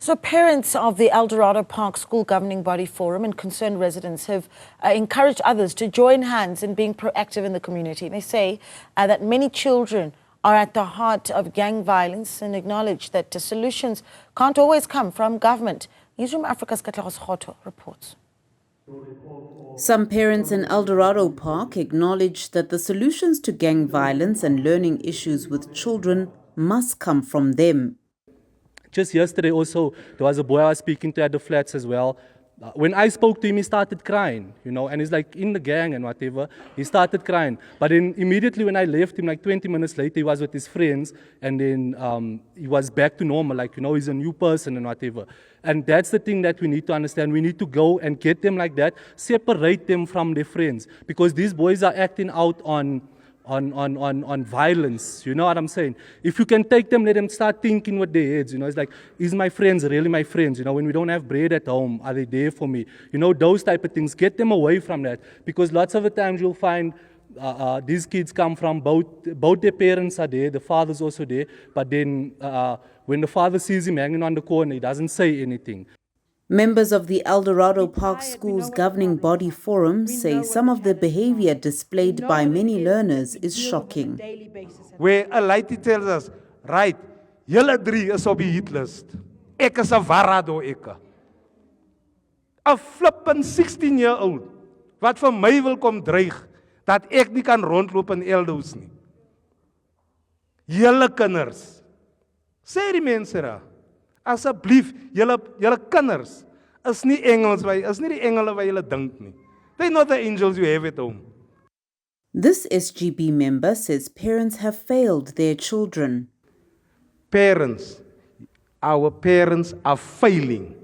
So parents of the Eldorado Park School Governing Body Forum and concerned residents have encouraged others to join hands in being proactive in the community. They say that many children are at the heart of gang violence and acknowledge that the solutions can't always come from government. Newzroom Afrika's Katleho reports. Some parents in Eldorado Park acknowledge that the solutions to gang violence and learning issues with children must come from them. Just yesterday also, there was a boy I was speaking to at the flats as well. When I spoke to him, he started crying, and he's like in the gang and whatever. He started crying. But then immediately when I left him, like 20 minutes later, he was with his friends and then he was back to normal, like, he's a new person and whatever. And that's the thing that we need to understand. We need to go and get them like that, separate them from their friends, because these boys are acting out on violence, you know what I'm saying? If you can take them, let them start thinking with their heads, it's like, is my friends really my friends? When we don't have bread at home, are they there for me? Those type of things. Get them away from that, because lots of the times you'll find these kids come from both their parents are there, the father's also there, but then when the father sees him hanging on the corner, he doesn't say anything. Members of the Eldorado Park School's Governing Body Forum say some of the behavior displayed by many learners is shocking. Where a lady tells us, right, julle drie is op die hit list. Ek is 'n warrado ek. A flippin 16-year-old wat vir my wil kom dreig dat ek nie kan rondloop in Eldos nie. Julle kinders. Sê die mense daar. Asseblief, julle kinders is nie engels is nie die engele wat julle dink nie. They're not the angels you have at home. This SGB member says parents have failed their children. Parents, our parents are failing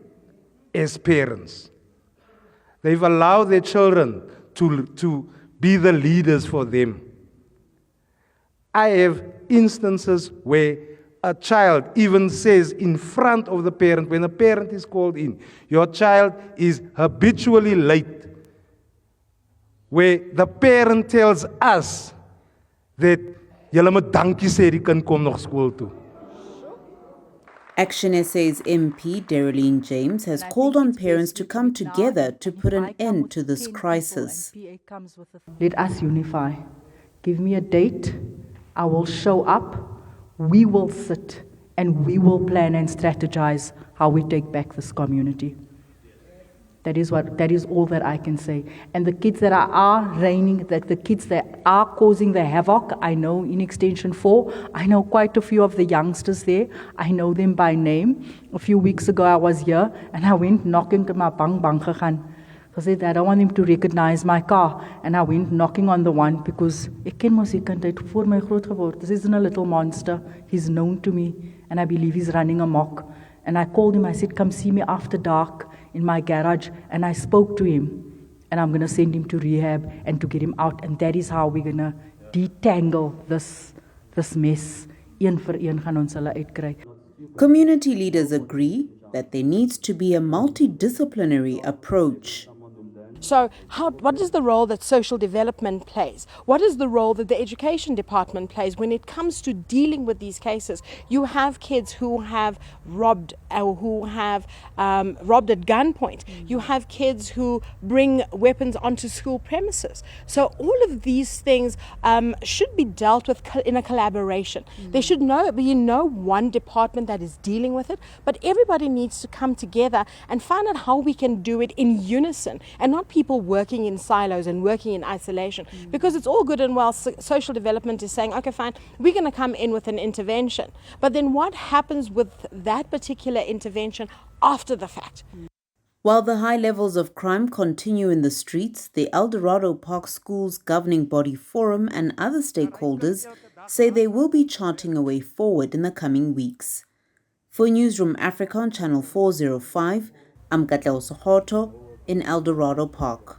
as parents. They've allowed their children to be the leaders for them. I have instances where a child even says in front of the parent, when a parent is called in, your child is habitually late, where the parent tells us that julle moet dankie sê die kind kom nog skool toe. Action SA's MP Darylene James has called on parents to come together to put an end to this crisis. Let us unify. Give me a date. I will show up. We will sit and we will plan and strategize how we take back this community. That is all that I can say. And the kids that are reigning, the kids that are causing the havoc, I know in Extension 4, I know quite a few of the youngsters there. I know them by name. A few weeks ago I was here and I went knocking to my bang gegaan. I said, I don't want him to recognize my car. And I went knocking on the one because ek ken mos die kind uit voor my groot geword. This isn't a little monster. He's known to me and I believe he's running amok. And I called him, I said, come see me after dark in my garage. And I spoke to him and I'm going to send him to rehab and to get him out. And that is how we're going to detangle this mess. Een vir een gaan ons hulle uitkry. Community leaders agree that there needs to be a multidisciplinary approach. So what is the role that social development plays? What is the role that the education department plays when it comes to dealing with these cases? You have kids who have robbed or who have robbed at gunpoint. You have kids who bring weapons onto school premises. So all of these things should be dealt with in a collaboration. There should be no one department that is dealing with it, but everybody needs to come together and find out how we can do it in unison and not people working in silos and working in isolation, because it's all good and well. Social development is saying, okay, fine, we're going to come in with an intervention, but then what happens with that particular intervention after the fact? While the high levels of crime continue in the streets, the Eldorado Park School's Governing Body Forum and other stakeholders say they will be charting a way forward in the coming weeks. For Newzroom Afrika on Channel 405, I'm Katleho in Eldorado Park.